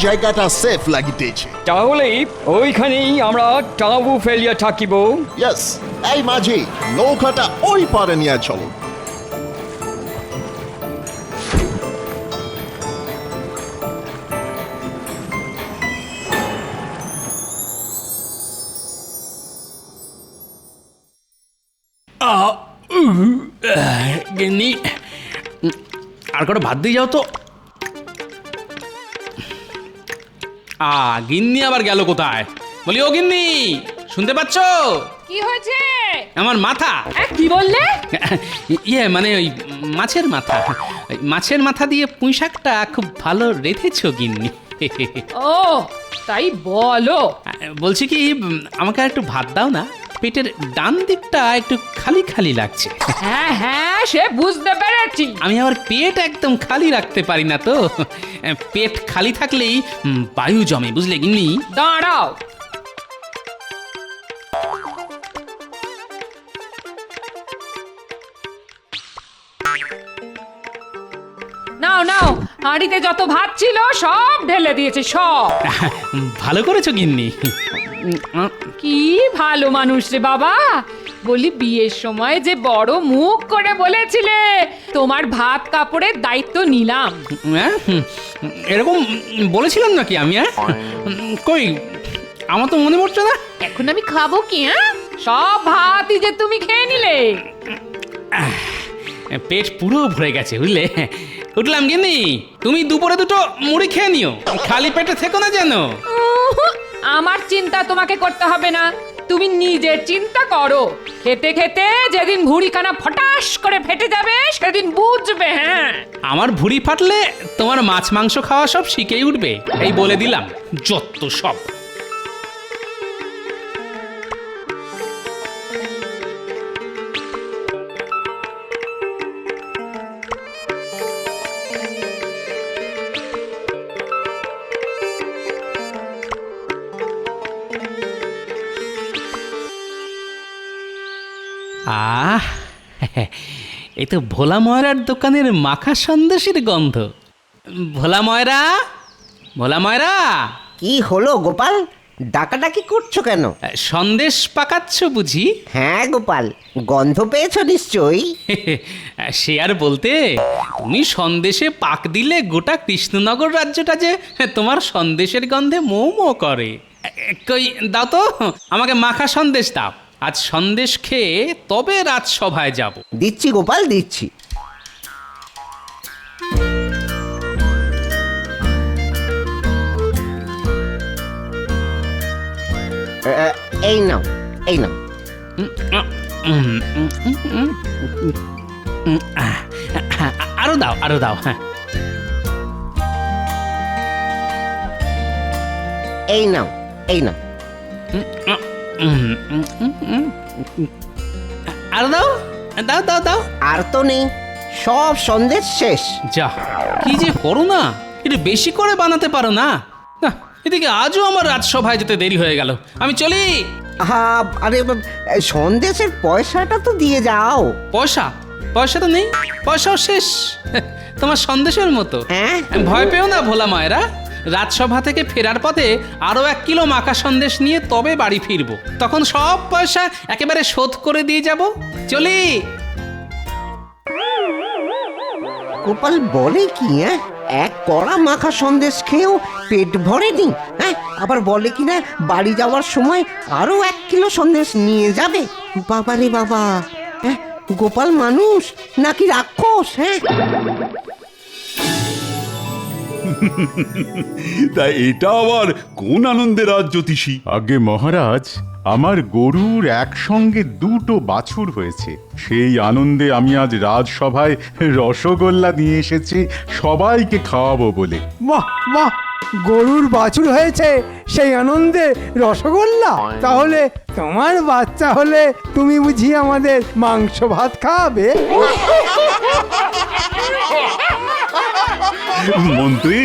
জায়গাটা সেফ লাগিতেছে। তাহলে ওইখানেই আমরা টাবু ফেলিয়া থাকিব। ইয়েস, এই মাঝি নৌকাটা ওই পারে নিয়ে চলো। গিন্নি, আর কটা ভাত দিয়ে যাও তো। গিন্নি আবার গেল কোথায়? বলি ও গিন্নি, শুনতে পাচ্ছ? কি হয়েছে? আমার মাথা। কি বললে? মানে ওই মাছের মাথা, মাছের মাথা দিয়ে পুঁই শাকটা খুব ভালো রেঁধেছো গিন্নি। ও তাই বলো। বলছি কি, আমাকে আর একটু ভাত দাও না, পেটের ডান দিকটা একটু খালি খালি লাগছে। হ্যাঁ হ্যাঁ, সে বুঝতে পেরেছি। আমি আবার পেট একদম খালি রাখতে পারি না তো। পেট খালি থাকলেই বায়ু জমে, বুঝলে গিন্নি? দাঁড়াও, নাও নাও, হাঁড়িতে যত ভাত ছিল সব ঢেলে দিয়েছে, সব। ভালো করেছো গিন্নি। কি ভালো মানুষ রে বাবা। বলি, বিয়ের সময় যে বড় মুখ করে বলেছিলে তোমার ভাত কাপড়ের দায়িত্ব নিলাম। এরকম বলেছিলাম নাকি আমি? কই, আমার তো মনে পড়ছে না। এখন আমি খাবো কি? সব ভাতই যে তুমি খেয়ে নিলে। পেট পুরো ভরে গেছে, বুঝলে? উঠলাম গিন্নি, তুমি দুপুরে দুটো মুড়ি খেয়ে নিও, খালি পেটে থেকো না যেন। আমার চিন্তা তোমাকে করতে হবে না, তুমি নিজের চিন্তা করো। খেতে খেতে যেদিন ভুঁড়িখানা ফটাস করে ফেটে যাবে সেদিন বুঝবে। হ্যাঁ, আমার ভুঁড়ি ফাটলে তোমার মাছ মাংস খাওয়া সব শিখেই উঠবে, এই বলে দিলাম। যত সব। এই তো ভোলা ময়রার দোকানের মাখা সন্দেশের গন্ধ। ভোলা ময়রা, ভোলা ময়রা। কি হলো গোপাল, ডাকাডাকি করছো কেন? সন্দেশ পাকাচ্ছ বুঝি? হ্যাঁ গোপাল, গন্ধ পেয়েছো নিশ্চয়ই। সে আর বলতে, তুমি সন্দেশে পাক দিলে গোটা কৃষ্ণনগর রাজ্যটা যে তোমার সন্দেশের গন্ধে মৌ মৌ করে। কই দাও তো, আমাকে মাখা সন্দেশ দাও। আজ সন্দেশ খেয়ে তবে রাজসভায় যাব। দিচ্ছি গোপাল, দিচ্ছি। এই নাও, এই নাও। আরো দাও, আরো দাও। হ্যাঁ, এই নাও, এই নাও। আরো দাও, দাও দাও দাও। আর তো নেই, সব সন্দেশ শেষ। যা, কি যে করো না, একটু বেশি করে বানাতে পারো না? না, এদিকে আজও আমার রাজসভায় যেতে দেরি হয়ে গেল, আমি চলি। আরে সন্দেশের পয়সাটা তো দিয়ে যাও। পয়সা? পয়সা তো নেই, পয়সাও শেষ। তোমার সন্দেশের মতো। হ্যাঁ, ভয় পেও না ভোলা মায়েরা, রাজসভা থেকে ফেরার পথে আরো 1 কিলো মাখা সন্দেশ নিয়ে তবে বাড়ি ফিরবো, তখন সব পয়সা একেবারে শোধ করে দিয়ে যাব। চলি। গোপাল বলে কি? এক কড়া মাখা সন্দেশ খেয়েও পেট ভরেনি। আবার বলে কি না, বাড়ি যাওয়ার সময় আরো 1 কিলো সন্দেশ নিয়ে যাবে। বাবা রে বাবা, গোপাল মানুষ নাকি রাক্ষস? তা এটা আবার কোন আনন্দের রাজ জ্যোতিষী? আগে মহারাজ, আমার গরুর একসঙ্গে 2টো বাছুর হয়েছে, সেই আনন্দে আমি আজ রাজসভায় রসগোল্লা নিয়ে এসেছি সবাইকে খাওয়াবো বলে। বাহ বাহ, গরুর বাছুর হয়েছে সেই আনন্দে রসগোল্লা? তাহলে তোমার বাচ্চা হলে তুমি বুঝি আমাদের মাংস ভাত খাওয়াবে? মন্ত্রী,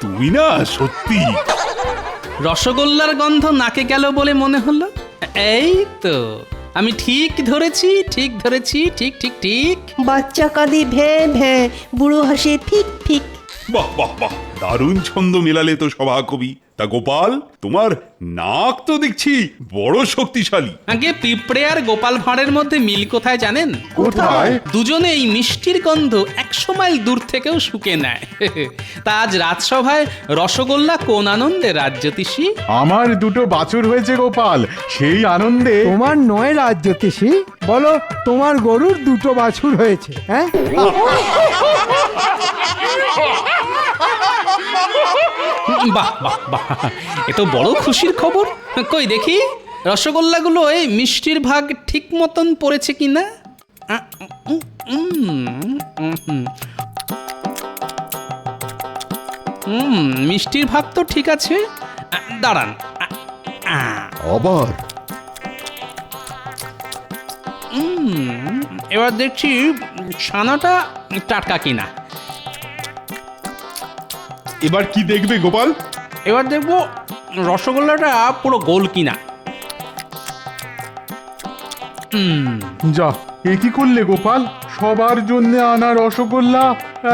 তুই না সত্যি। রসগোল্লার গন্ধ নাকে গেল বলে মনে হলো। এই তো, আমি ঠিক ধরেছি, ঠিক ধরেছি, ঠিক ঠিক ঠিক। বাচ্চা কাঁদে ভ্যাঁ ভ্যাঁ, বুড়ো হাসে ফিক ফিক। বাহ বাহ বাহ, দারুণ ছন্দ মেলালে তো সভাকবি। তা গোপাল, তোমার নাক তো দেখছি বড় শক্তিশালী। আগে পিঁপড়ে আর গোপাল ভাঁড়ের মধ্যে মিল কোথায় জানেন? কোথায়? দুজনে এই মিষ্টির গন্ধ 100 মাইল দূর থেকেও শুকে নেয়। তা আজ রাজসভায় রসগোল্লা কোন আনন্দে রাজ্যতীষী? আমার দুটো বাছুর হয়েছে গোপাল, সেই আনন্দে। তোমার নয় রাজ্যতীষী, বলো তোমার গরুর দুটো বাছুর হয়েছে। হ্যাঁ, বাহ বাহ বাহ, এ তো বড় খুশির খবর। কই দেখি রসগোল্লাগুলো এই মিষ্টির ভাগ ঠিক মতন পড়েছে কিনা। মিষ্টির ভাগ তো ঠিক আছে। দাঁড়ান, আবার এবার দেখছি ছানাটা টাটকা কিনা। এবার কি দেখবে গোপাল? এবার দেখবো রসগোল্লাটা পুরো গোল কিনা। যা, এ কি করলে গোপাল? সবার জন্য আনা রসগোল্লা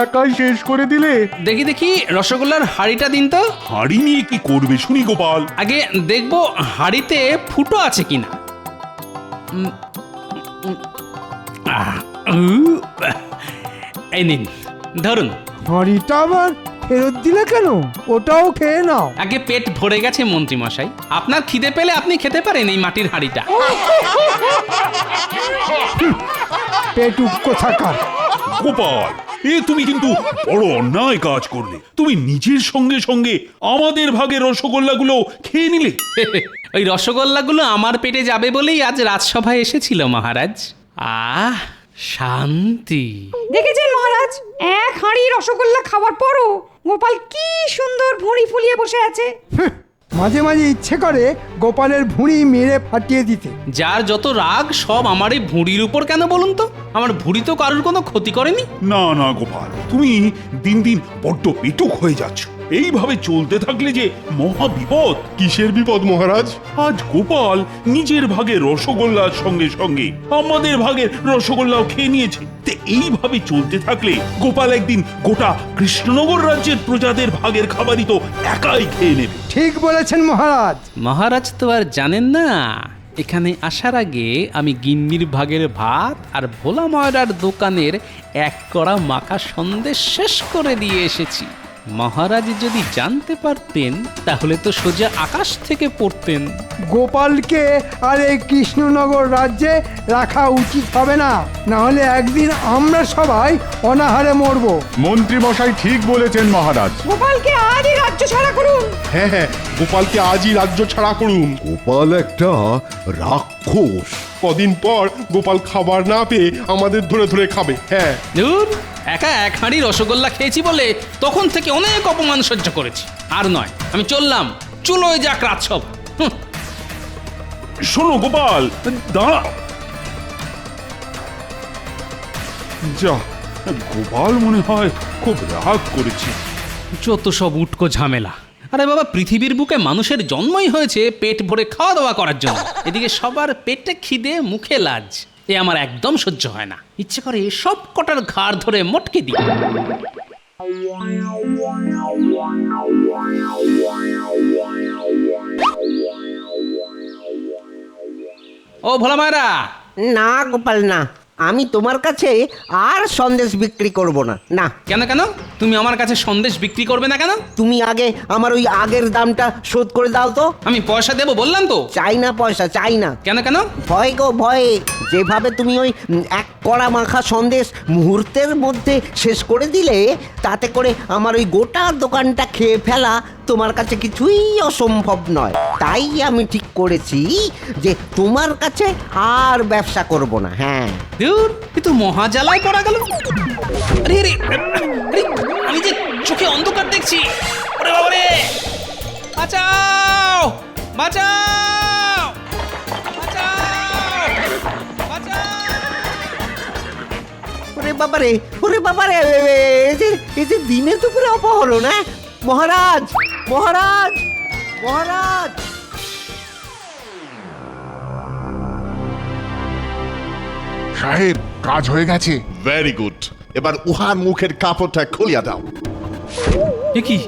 একাই শেষ করে দিলে। দেখি দেখি রসগোল্লার হাঁড়িটা দিন তো। হাঁড়ি নিয়ে কি করবে শুনি গোপাল? আগে দেখবো হাঁড়িতে ফুটো আছে কিনা। এই নিন, ধরুন। হাঁড়িটা আবার ফেরত দিলে কেন? ওটাও খেয়ে নাও। আগে পেট ভরে গেছে মন্ত্রী মশাই, আপনার খিদে পেলে আপনি খেতে পারেন এই মাটির হাঁড়িটা। পেটুক কোথাকার। গোপাল, এ তুমি কিন্তু বড় অন্যায় কাজ করলে। তুমি নিজের সঙ্গে সঙ্গে আমাদের ভাগে রসগোল্লাগুলো খেয়ে নিলে। ওই রসগোল্লাগুলো আমার পেটে যাবে বলেই আজ রাজসভায় এসেছিল মহারাজ। আহ, শান্তি। দেখেছেন মহারাজ, এক হাঁড়ি রসগোল্লা খাওয়ার পরও গোপাল কি সুন্দর ভুঁড়ি ফুলিয়ে বসে আছে। মাঝে মাঝে ইচ্ছে করে গোপালের ভুঁড়ি মেরে ফাটিয়ে দিতে। যার যত রাগ সব আমার এই ভুঁড়ির উপর কেন বলুন তো? আমার ভুঁড়ি তো কারোর কোনো ক্ষতি করেনি। না না গোপাল, তুমি দিন দিন বড্ড পেটুক হয়ে যাচ্ছ। এইভাবে চলতে থাকলে যে মহা বিপদ। কিসের বিপদ মহারাজ? আজ গোপাল নিজের ভাগে রসগোল্লার সঙ্গে সঙ্গে আমাদের ভাগের রসগোল্লাও খেয়ে নিয়েছে। তে এইভাবে চলতে থাকলে গোপাল একদিন গোটা কৃষ্ণনগর রাজ্যের প্রজাদের ভাগের খাবারই তো একাই খেয়ে নেবে। ঠিক বলেছেন মহারাজ। মহারাজ তো আর জানেন না, এখানে আসার আগে আমি গিন্নির ভাগের ভাত আর ভোলা ময়রার দোকানের 1 কড়া মাখা সন্দেশ শেষ করে দিয়ে এসেছি। মহারাজ যদি জানতে পারতেন তাহলে তো সোজা আকাশ থেকে পড়তেন। গোপালকে আর এই কৃষ্ণনগর রাজ্যে রাখা উচিত হবে না, না হলে একদিন আমরা সবাই অনাহারে মরবো। মন্ত্রী মশাই ঠিক বলেছেন মহারাজ। গোপালকে আজই রাজ্য ছাড়া করুন। হ্যাঁ হ্যাঁ, গোপালকে আজই রাজ্য ছাড়া করুন। গোপাল একটা রাক্ষস। কদিন পর গোপাল খাবার না পেয়ে আমাদের ধরে ধরে খাবে। হ্যাঁ, ধুর, একা 1 হাঁড়ি রসগোল্লা খেয়েছি বলে তখন থেকে অনেক অপমান সহ্য করেছি। আর নয়, আমি চললাম। চুলোয় যাক রাজসভা। শোনো গোপাল, দাঁড়া। যা, গোপাল মনে হয় খুব রাগ করেছে। যত সব উটকো ঝামেলা। আরে বাবা, পৃথিবীর বুকে মানুষের জন্মই হয়েছে পেট ভরে খাওয়া দাওয়া করার জন্য। এদিকে সবার পেটে খিদে, মুখে লাজ। এ আমার একদম সহ্য হয় না। ইচ্ছে করে সব কটার ঘাড় ধরে মটকে দিই। ও ভোলা মায়েরা, না গোপাল না, আমি তোমার কাছে আর সন্দেশ বিক্রি করব না। না। কেন কেন? তুমি আমার কাছে সন্দেশ বিক্রি করবে না কেন? তুমি আগে আমার ওই আগের দামটা শোধ করে দাও তো। আমি পয়সা দেবো বললাম তো। চাই না পয়সা, চাই না। কেন কেন? ভয় গো ভয়ে। যেভাবে তুমি ওই 1 কড়া মাখা সন্দেশ মুহূর্তের মধ্যে শেষ করে দিলে, তাতে করে আমার ওই গোটা দোকানটা খেয়ে ফেলা তোমার কাছে কিছুই অসম্ভব নয়। তাই আমি ঠিক করেছি যে তোমার কাছে আর ব্যবসা করব না। হ্যাঁ। দূর, এ তো মহা জ্বালায় পড়া গেল। আরে আরে আরে, আমি যে চোখে অন্ধকার দেখছি। ওরে বাবা রে, বাঁচাও বাঁচাও বাঁচাও বাঁচাও। ওরে বাবারে, ওরে বাবারে, এই যে দিনের দুপুরে অপহরণ। না মহারাজ, মহারাজ, মহারাজ। সাহেব, কাজ হয়ে গেছে। Very good. এবার উহার মুখের কাপড়টা খুলিয়া দাও। এ কি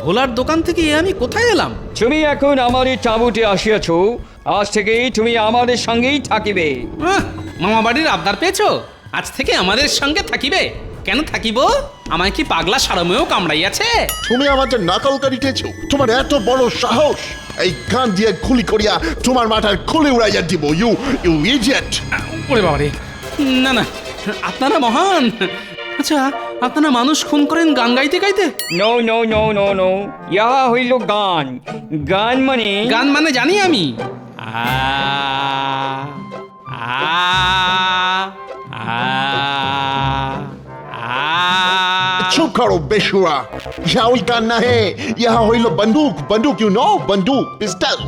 ভোলার দোকান থেকে আমি কোথায় এলাম? তুমি এখন আমাদের চাবুটে আসিয়াছ, আজ থেকে তুমি আমাদের সঙ্গেই থাকিবে। মামা বাড়ির আবদার পেয়েছো? আজ থেকে আমাদের সঙ্গে থাকিবে? কেন থাকিব? আমায় কি পাগলা সারমেও কামড়াইয়াছে? তুমি আমাদের নকল করিতেছ? তোমার এত বড় সাহস! এই গান দিয়ে খুলি করিয়া তোমার মাথার খুলে উড়াইয়া দিব। You you idiot! ওরে বাবা রে! না না, আপনারা মহান। আচ্ছা, আপনারা মানুষ খুন করেন গান গাইতে গাইতে? No no no no no, ইহা হইল গান। গান মানে জানি আমি। চুপ করো বেশুরা! ইহা ওই গান না হে, ইহা হইল বন্দুক। বন্দুক, ইউ নো, বন্দুক, পিস্তল।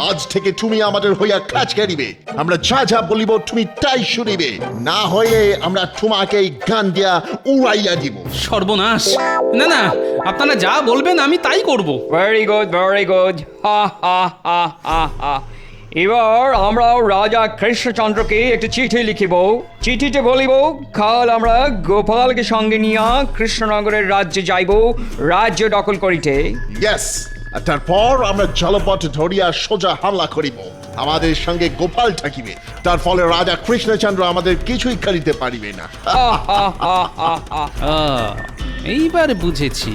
আজ থেকে তুমি আমাদের হইয়া কাজ করিবে। আমরা যা যা বলিব তুমি তাই শুনিবে, না হয়ে আমরা তোমাকে এই গান দিয়া উড়াইয়া দিব। সর্বনাশ! না না, আপনারা যা বলবেন আমি তাই করব। Very good, very good. হা হা হা হা হা। এবার আমরা রাজা কৃষ্ণচন্দ্রকে একটা চিঠি লিখিব। চিঠিতে বলিব, কাল আমরা গোপালকে সঙ্গে নিয়া কৃষ্ণনগরের রাজ্যে যাইব রাজ্য দখল করিতে। ইয়েস, আর তারপর আমরা জলপথ ধরিয়া সোজা হামলা করিব। আমাদের সঙ্গে গোপাল থাকিবে, তার ফলে রাজা কৃষ্ণচন্দ্র আমাদের কিছুই করিতে পারিবে না। এইবার বুঝেছি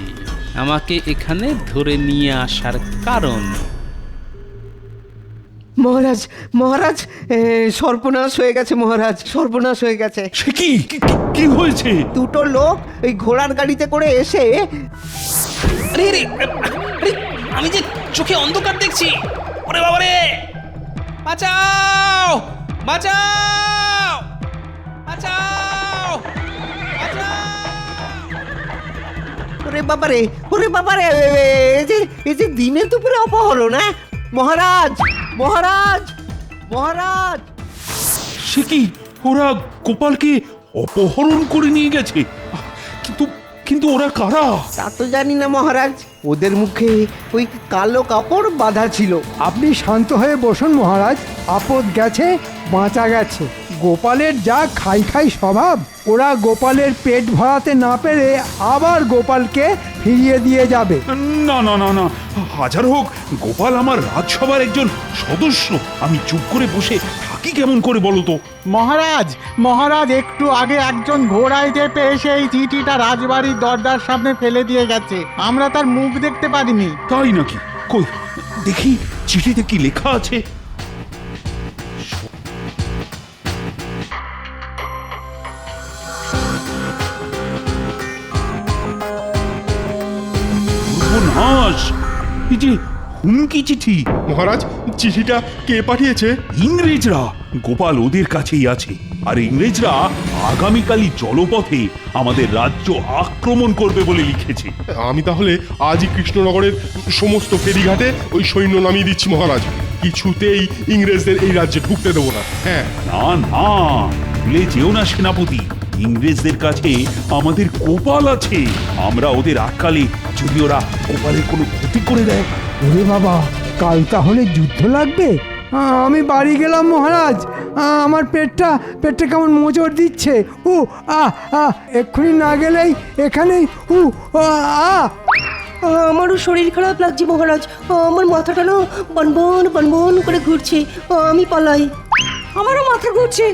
আমাকে এখানে ধরে নিয়ে আসার কারণ। মহারাজ, মহারাজ, সর্বনাশ হয়ে গেছে মহারাজ, সর্বনাশ হয়ে গেছে। সে কি কি হয়েছে? দুটো লোক এই ঘোড়ার গাড়িতে করে এসে আরে আরে আরে, আমি যে চোখে অন্ধকার দেখছি। ওরে বাবা রে! বাঁচাও! বাঁচাও! বাঁচাও! ওরে বাবারে, ওরে বাবারে, এই যে দিনে দুপুরে অপহরণ! না মহারাজ, মহারাজ, মহারাজ! সে কি, ওরা গোপালকে অপহরণ করে নিয়ে গেছে? কিন্তু কিন্তু ওরা কারা? তা তো জানি না মহারাজ, ওদের মুখে ওই কালো কাপড় বাঁধা ছিল। আপনি শান্ত হয়ে বসুন মহারাজ, আপদ গেছে বাঁচা গেছে। গোপালের যা খাই খাই স্বভাব, ওরা গোপালের পেট ভরাতে না পেরে আবার গোপালকে ফিরিয়ে দিয়ে যাবে। না না না না, হাজার হোক গোপাল আমার রাজসভার একজন সদস্য। আমি চুপ করে বসে থাকি কেমন করে বলো তো? মহারাজ, মহারাজ একটু আগে একজন ঘোড়ায় চেপে এসে এই চিঠিটা রাজবাড়ির দরজার সামনে ফেলে দিয়ে গেছে। আমরা তার মুখ দেখতে পারিনি। তাই নাকি? কই দেখি চিঠিতে কি লেখা আছে। সর্বনাশ! এই যে হুমকি চিঠি। মহারাজ, চিঠিটা কে পাঠিয়েছে? ইংরেজরা। গোপাল ওদের কাছেই আছে, আর ইংরেজরা আগামীকালই জলপথে আমাদের রাজ্য আক্রমণ করবে বলে লিখেছে। আমি তাহলে আজই কৃষ্ণনগরের সমস্ত ফেরিঘাটে ওই সৈন্য নামিয়ে দিচ্ছি মহারাজ। কিছুতেই ইংরেজদের এই রাজ্যে ঢুকতে দেবো না। হ্যাঁ। না না, ভুলে যেও না সেনাপতি, ইংরেজদের কাছে আমাদের গোপাল আছে। আমরা ওদের আটকালে যদি ওরা গোপালের কোনো ক্ষতি করে দেয়। ওরে বাবা, কাল তাহলে যুদ্ধ লাগবে। আমি বাড়ি গেলাম মহারাজ, আমার পেটটা কেমন মোচড় দিচ্ছে। এক্ষুনি না গেলেই এখানেই আমারও শরীর খারাপ লাগছে মহারাজ, আমার মাথাটা না বনবন বনবন করে ঘুরছে, আমি পালাই। আমারও মাথা ঘুরছে,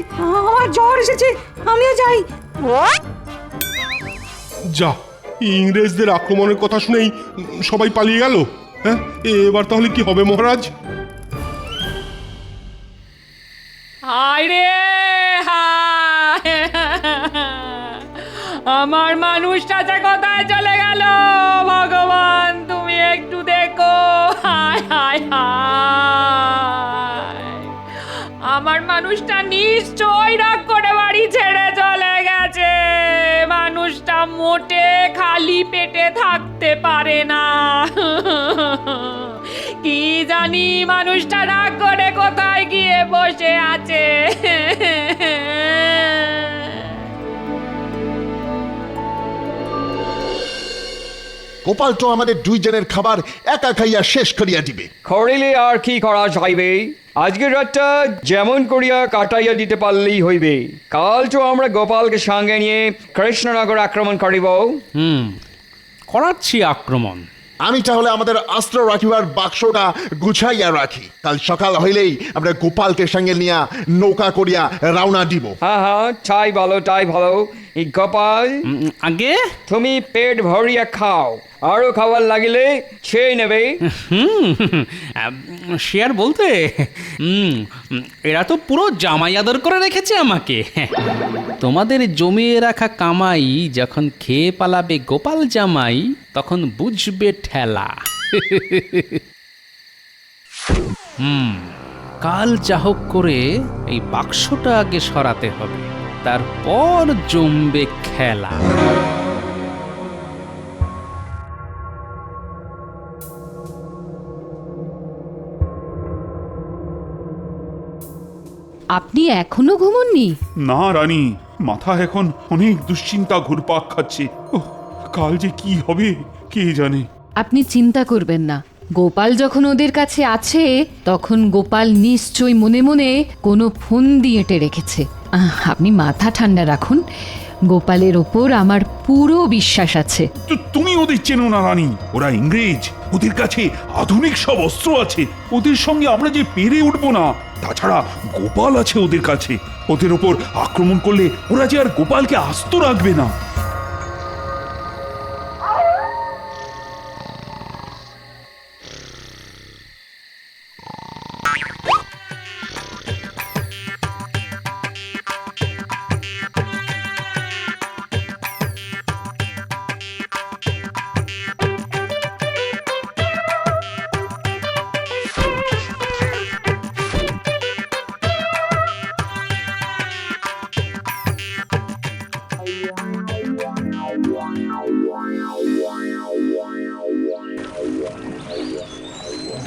আমার জ্বর এসেছে, আমিও যাই। যা, ইংরেজদের আক্রমণের কথা শুনেই সবাই পালিয়ে গেল। হ্যাঁ, এবার তাহলে কি হবে মহারাজ? হায় রে হায়! আমার মানুষটা যে কোথায় চলে গেল ভগবান, তুমি একটু দেখো। হায় হায় হায়! আমার মানুষটা নিশ্চয়ই রাগ করে বাড়ি ছেড়ে চলে গেছে। মানুষটা মোটে খালি পেটে থাকতে পারে না। কি জানি মানুষটা রাগ করে কোথায় গিয়ে বসে আছে। গোপাল তো আমাদের দুইজনের খাবার একা খাইয়া শেষ করিয়া দিবে। করিলে আর কি করা যাইবে? আজকের রাতটা যেমন করিয়া কাটাইয়া দিতে পারলেই হইবে। কাল তো আমরা গোপালকে সঙ্গে নিয়ে কৃষ্ণনগর আক্রমণ করিব। করাচ্ছি আক্রমণ। আমি তাহলে আমাদের অস্ত্র রাখিবার বাক্সটা গুছাইয়া রাখি, কাল সকাল হইলেই আমরা গোপালকে সঙ্গে নিয়ে নৌকা করিয়া রওনা দিব। হ্যাঁ হ্যাঁ, তাই ভালো তাই ভালো। এই গোপাল, আগে তুমি পেট ভরিয়া খাও, আরো খাবার লাগিলে খেয়ে নেবে। শেয়ার বলতে এরা তো পুরো জামাই আদর করে রেখেছে আমাকে। তোমাদের জমিয়ে রাখা কামাই যখন খেয়ে পালাবে গোপাল জামাই, তখন বুঝবে ঠেলা। কাল যা হোক করে এই বাক্সটা আগে সরাতে হবে, তারপর জমবে খেলা। আপনি এখনো ঘুমোননি? না রানী, মাথা এখন অনেক দুশ্চিন্তা ঘুরপাক খাচ্ছে। ওহ, কাল যে কি হবে কে জানে। আপনি চিন্তা করবেন না, গোপাল যখন ওদের কাছে আছে তখন গোপাল নিশ্চয়ই মনে মনে কোনো ফোন দিয়ে এঁটে রেখেছে। আপনি মাথা ঠান্ডা রাখুন, গোপালের ওপর আমার পুরো বিশ্বাস আছে। তুমি ওদের চেনো না রানী, ওরা ইংরেজ, ওদের কাছে আধুনিক সব অস্ত্র আছে, ওদের সঙ্গে আমরা যে পেরে উঠবো না। তাছাড়া গোপাল আছে ওদের কাছে, ওদের ওপর আক্রমণ করলে ওরা যে আর গোপালকে আস্ত রাখবে না।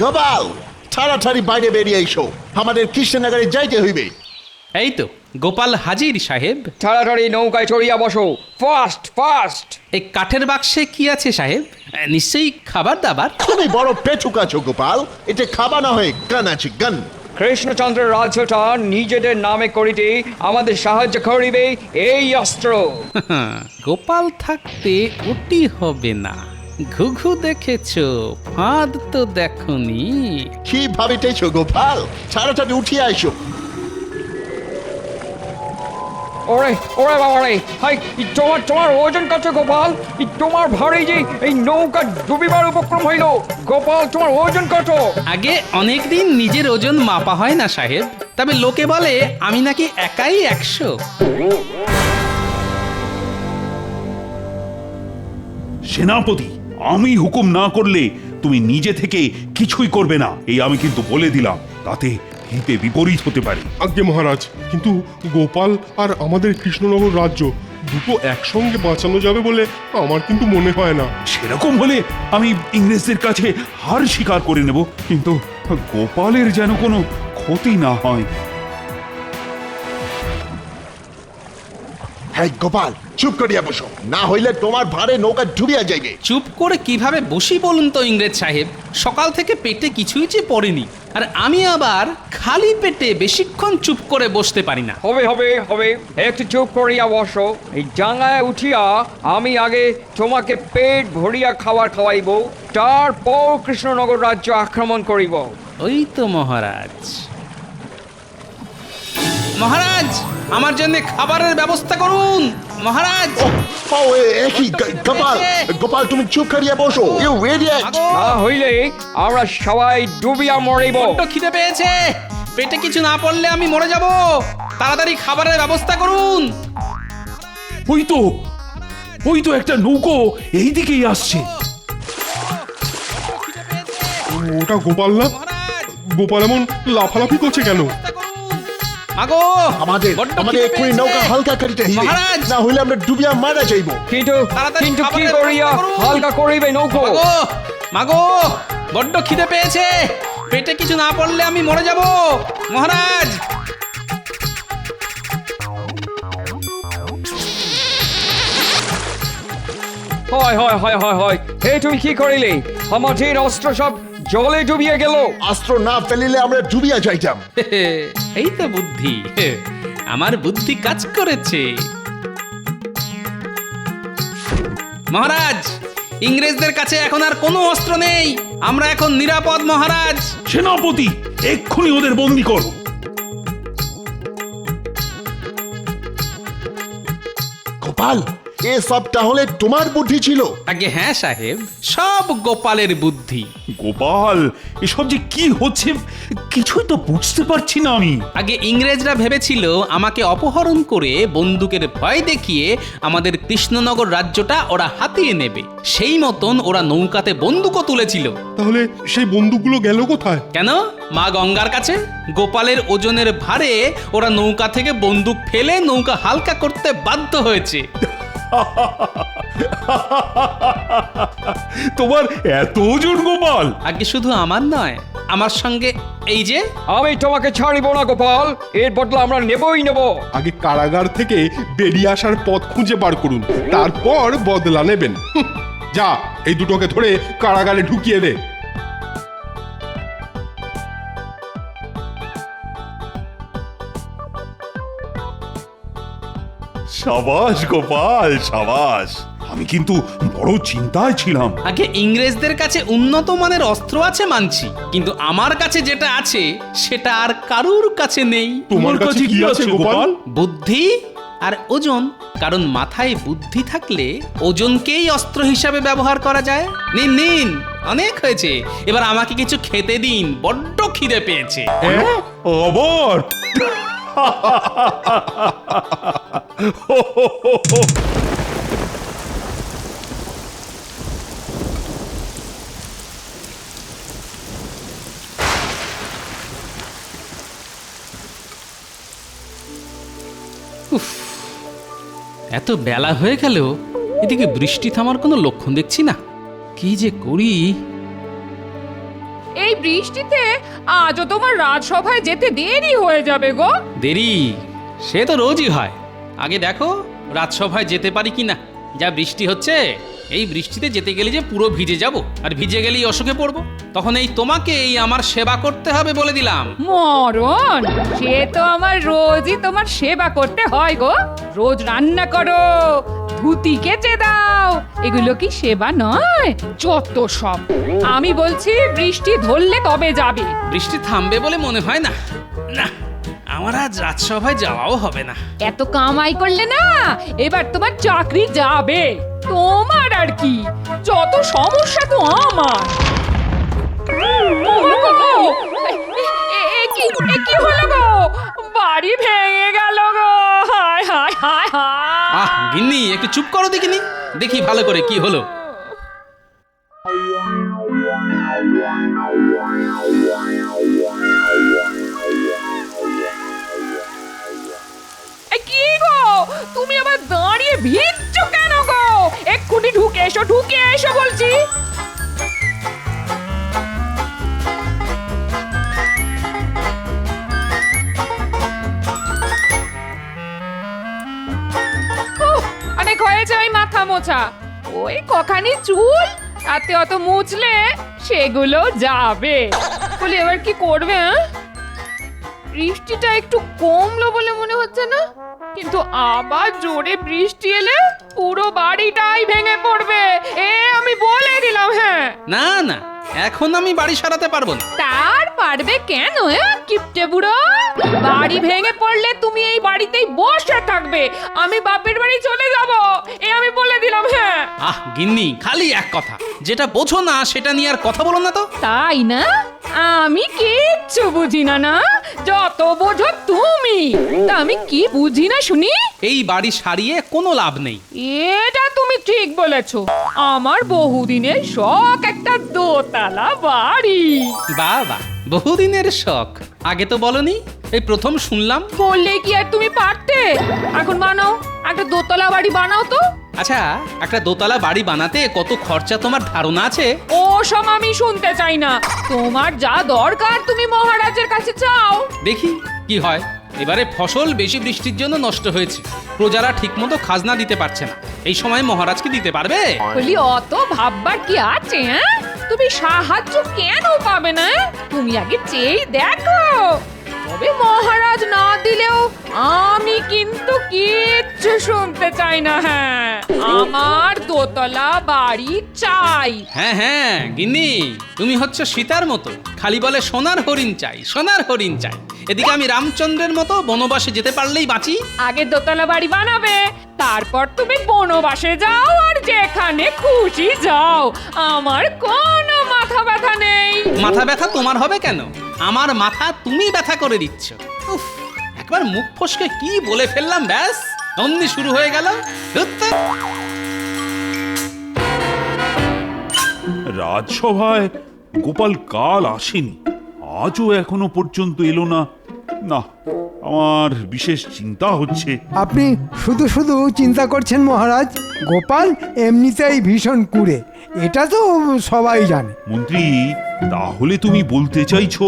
গোপাল, তাড়াতাড়ি বাইরে বেরিয়ে এসো, আমাদের কৃষ্ণনগরে যাইতে হইবে। এই তো গোপাল হাজির সাহেব। তাড়াতাড়ি নৌকায় চড়িয়া বসো, ফাস্ট ফাস্ট। এই কাঠের বাক্সে কি আছে সাহেব? নিশ্চয়ই খাবার দাবার। তুমি বড় পেটুক আছো গোপাল, এটা খাবা না হয় গান আছে গান। কৃষ্ণচন্দ্রের রাজ্যটা নিজেদের নামে করিতে আমাদের সাহায্য করিবে এই অস্ত্র। গোপাল থাকতে ওটি হবে না। ঘুঘু দেখেছো, ফাঁদ তো দেখনি। কি ভাবিতেছ গোপাল? তাড়াতাড়ি উঠিয়া এসো। ওরে ওরে বাবা রে, হাই তোমার তোমার ওজন কত গোপাল? তোমার ভারী যে এই নৌকা ডুবিবার উপক্রম হইল। গোপাল, তোমার ওজন কত? আগে অনেকদিন নিজের ওজন মাপা হয় না সাহেব, তবে লোকে বলে আমি নাকি একাই 100। সেনাপতি, আমি হুকুম না করলে তুমি নিজে থেকে কিছুই করবে না, এই আমি কিন্তু বলে দিলাম। তাতে হিতে বিপরীত হতে পারে। আজ্ঞে মহারাজ, কিন্তু গোপাল আর আমাদের কৃষ্ণনগর রাজ্য দুটো একসঙ্গে বাঁচানো যাবে বলে আমার কিন্তু মনে হয় না। সেরকম হলে আমি ইংরেজদের কাছে হার স্বীকার করে নেব, কিন্তু গোপালের যেন কোনো ক্ষতি না হয়। হ্যাঁ গোপাল, চুপ করিয়া বসো, না হইলে তোমার ভারে নৌকা ডুবিয়া যাইবে। চুপ করে কিভাবে বসি বলুন তো ইংরেজ সাহেব? সকাল থেকে পেটে কিছুই যে পড়েনি, আর আমি আবার খালি পেটে বেশিক্ষণ চুপ করে বসতে পারি না। হবে হবে হবে, একটু চুপ করিয়া বসো। এই ডাঙায় উঠিয়া আমি আগে তোমাকে পেট ভরিয়া খাবার খাওয়াইব, তারপর কৃষ্ণনগর রাজ্য আক্রমণ করিব। ওই তো মহারাজ। মহারাজ, আমার জন্য খাবারের ব্যবস্থা করুন মহারাজ। গোপাল, গোপাল তুমি চুপ করিয়া বসো। You idiot! না হইলে আমরা সবাই ডুবিয়া মরিব। বড্ড খিদে পেয়েছে, পেটে কিছু না পড়লে আমি মরে যাব। তাড়াতাড়ি খাবারের ব্যবস্থা করুন। ওই তো একটা নৌকো এই দিকেই আসছে। ওটা গোপাল না? গোপাল এমন লাফালাফি করছে কেন? আগো, আমাদের এক্ষুনি নৌকা হালকা করিতে হইবে, মহারাজ! না হইলে আমরা ডুবিয়া মারা যাইব। কিন্তু তাড়াতাড়ি কিন্তু কি খাবারের করিয়া ব্যবস্থা করুন। হালকা করিবে নৌকো? মাগো, বড্ড খিদে পেয়েছে, পেটে কিছু না পড়লে আমি মরে যাব মহারাজ। হয় হয় হয় হয় হয়, হে তুমি কি করিলে? আমাদের অস্ত্র সব জলে ডুবিয়ে গেল। অস্ত্র না ফেলিলে আমরা ডুবিয়া যাইতাম। এই তো বুদ্ধি, আমার বুদ্ধি কাজ করেছে। মহারাজ, ইংরেজদের কাছে এখন আর কোনো অস্ত্র নেই, আমরা এখন নিরাপদ মহারাজ। সেনাপতি, এক্ষুনি ওদের বন্দি করো। গোপাল, এসব তাহলে তোমার বুদ্ধি ছিল? আগে হ্যাঁ সাহেব, সব গোপালের বুদ্ধি। গোপাল, এসব যে কি হচ্ছে কিছুই তো বুঝতে পারছি না আমি। আগে ইংরেজরা ভেবেছিল আমাকে অপহরণ করে বন্দুকের ভয় দেখিয়ে আমাদের কৃষ্ণনগর রাজ্যটা ওরা হাতিয়ে নেবে। সেই মতন ওরা নৌকাতে বন্দুকও তুলেছিল। তাহলে সেই বন্দুকগুলো গেল কোথায়? কেন? মা গঙ্গার কাছে। গোপালের ওজনের ভারে ওরা নৌকা থেকে বন্দুক ফেলে নৌকা হালকা করতে বাধ্য হয়েছে। তোমার এত ওজন গোপাল? আগে শুধু আমার নয়, আমার সঙ্গে এই যে। আমি তোমাকে ছাড়িব না গোপাল, এর বদলা আমরা নেবই নেব। আগে কারাগার থেকে বেরিয়ে আসার পথ খুঁজে বার করুন, তারপর বদলা নেবেন। যা, এই দুটোকে ধরে কারাগারে ঢুকিয়ে দে। সাবাস গোপাল, সাবাস। আমি কিন্তু বড় চিন্তায় ছিলাম। আগে ইংরেজদের কাছে উন্নত মানের অস্ত্র আছে মানছি, কিন্তু আমার কাছে যেটা আছে সেটা আর কারুর কাছে নেই। তোমার কাছে কি আছে গোপাল? বুদ্ধি আর ওজন। কারণ মাথায় বুদ্ধি থাকলে ওজনকেই অস্ত্র হিসাবে ব্যবহার করা যায়। নিন নিন, অনেক হয়েছে, এবার আমাকে কিছু খেতে দিন, বড্ড খিদে পেয়েছে। আবার এত বেলা হয়ে গেল, এদিকে বৃষ্টি থামার কোনো লক্ষণ দেখছি না। কি যে করি। এই বৃষ্টিতে আজও তোমার রাজসভায় যেতে দেরি হয়ে যাবে গো। দেরি সে তো রোজই হয়। আগে দেখো রাজসভায় যেতে পারি কিনা। যা বৃষ্টি হচ্ছে, এই বৃষ্টিতে যেতে গেলে যে পুরো ভিজে যাব, আর ভিজে গেলেই অসুখে পড়বো। তখন এই তোমাকে এই আমার সেবা করতে হবে বলে দিলাম। মরণ, সে তো আমার রোজই তোমার সেবা করতে হয় গো। রোজ রান্না করো, ধুতি কেচে দাও, এগুলো কি সেবা নয়? যত সব। আমি বলছি বৃষ্টি ধরলে তবে যাবে। বৃষ্টি থামবে বলে মনে হয় না। না, আমার আজ রাজসভায় যাওয়াও হবে না। এত কামাই করলে না, এবার তোমার চাকরি যাবে। তোমার আর কি, যত সমস্যা তো আমার। কি হলো গো? বাড়ি ভেঙে গেল গো। হায় হায় হায় হায়। আহ গিন্নি, একটু চুপ করো দেখিনি, দেখি ভালো করে কি হলো। কি গো, তুমি আবার দাঁড়িয়ে ভিজছো কেন গো? এক্ষুনি ঢুকে এসো, ঢুকে এসো বলছি। অনেক হয়েছে ওই মাথা মোছা। ওই কখানি চুল, তাতে অত মুছলে সেগুলো যাবে। বলি এবার কি করবে? হ্যাঁ, বৃষ্টিটা একটু কমলো বলে মনে হচ্ছে না, কিন্তু আবার জোরে বৃষ্টি এলে পুরো বাড়িটাই ভেঙে পড়বে, এ আমি বলে দিলাম। হ্যাঁ না না, এখন আমি বাড়ি সারাতে পারবো না। তার পারবে কেন? কিপটে বুড়ো, বাড়ি ভেঙে পড়লে তুমি এই বাড়িতেই বসে থাকবে, আমি বাপের বাড়ি চলে যাব, এ আমি বলে দিলাম। হ্যাঁ। আহ গিন্নি, খালি এক কথা, যেটা বোঝো না সেটা নিয়ে আর কথা বলো না তো। তাই না? আমি কিচ্ছু বুঝি না। না, যত বোঝো তুমি। তা আমি কি বুঝি না শুনি? এই বাড়ি সারিয়ে কোনো লাভ নেই। এটা তুমি ঠিক বলেছো। আমার বহুদিনের শখ একটা দোতলা বাড়ি। বাবা, বহুদিনের শখ, আগে তো বলনি, এই প্রথম শুনলাম। বললে কি আর তুমি পারতে? এখন বানাও, একটা দোতলা বাড়ি বানাও তো। আচ্ছা, একটা দোতলা বাড়ি বানাতে কত খরচা তোমার ধারণা আছে? ও সব আমি শুনতে চাই না। তোমার যা দরকার তুমি মহারাজের কাছে চাও। দেখি কি হয়। এবারে ফসল বেশি বৃষ্টির জন্য নষ্ট হয়েছে, প্রজারা ঠিকমতো খাজনা দিতে পারছে না। এই সময় মহারাজ কি দিতে পারবে? বলি অত ভাববার কি আছে? তুমি সাহায্য কেন পাবে না? তুমি আগে চেয়ে দেখো। তবে মহারাজ না দিলেও আমি কিন্তু কিচ্ছু শুনতে চাই না। হ্যাঁ। আমার দোতলা বাড়ি চাই। হ্যাঁ হ্যাঁ গিন্নি, তুমি হচ্ছে সীতার মতো, খালি বলে সোনার হরিণ চাই, সোনার হরিণ চাই। এদিকে আমি রামচন্দ্রের মতো বনবাসে যেতে পারলেই বাঁচি। আগে দোতলা বাড়ি বানাবে, তারপর তুমি বনবাসে যাও আর যেখানে খুশি যাও, আমার কোনো মাথা ব্যথা নেই। মাথা ব্যথা তোমার হবে কেন? আমার মাথা তুমি ব্যথা করে দিচ্ছ। উফ, একবার মুখ ফসকে কি বলে ফেললাম, ব্যাস অমনি শুরু হয়ে গেল। ধুত্তে। রাজসভায় গোপাল কাল আসেনি, আজও এখনো পর্যন্ত এলো না। না, আমার বিশেষ চিন্তা হচ্ছে। আপনি শুধু শুধু চিন্তা করছেন মহারাজ। গোপাল এমনিতেই ভীষণ কুঁড়ে, এটা তো সবাই জানে। মন্ত্রী, তাহলে তুমি বলতে চাইছো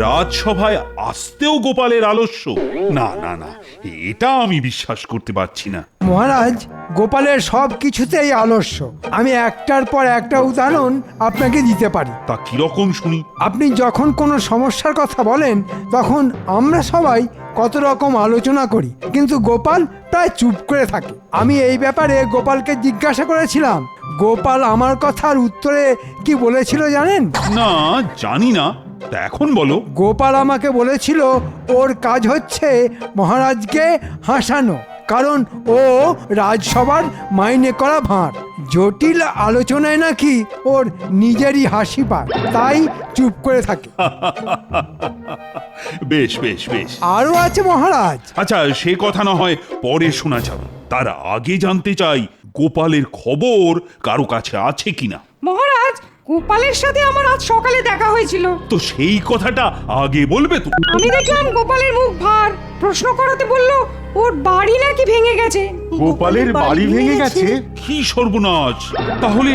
রাজসভায় আসতেও গোপালের আলস্য? না না না, এটা আমি বিশ্বাস করতে পারছি না। মহারাজ, গোপালের সব কিছুতেই আলস্য। আমি একটার পর একটা উদাহরণ আপনাকে দিতে পারি। তা কিরকম শুনি? আপনি যখন কোনো সমস্যার কথা বলেন তখন আমরা সবাই কত রকম আলোচনা করি, কিন্তু গোপাল প্রায় চুপ করে থাকে। আমি এই ব্যাপারে গোপালকে জিজ্ঞাসা করেছিলাম। গোপাল আমার কথার উত্তরে কি বলেছিল জানেন? না, জানি না, তা এখন বলো। গোপাল আমাকে বলেছিল ওর কাজ হচ্ছে মহারাজকে হাসানো, কারণ ও রাজসভার মাইনে করা ভাঁড়। জটিল আলোচনায় নাকি ওর নিজেরই হাসি পায়, তাই চুপ করে থাকে। বেশ বেশ বেশ, আরও আছে মহারাজ। আচ্ছা, সে কথা না হয় পরে শোনা যাবে, তার আগে জানতে চাই গোপালের খবর কারো কাছে আছে কিনা। মহারাজ, গোপালের সাথে আমার আজ সকালে দেখা হয়েছিল। তো সেই কথাটা আগে বলবে তো। আমি দেখলাম গোপালের মুখ ভার, প্রশ্ন করাতে বলল ওর বাড়ি নাকি ভেঙে গেছে। গোপালের বাড়ি ভেঙে গেছে? কি সর্বনাশ! তাহলে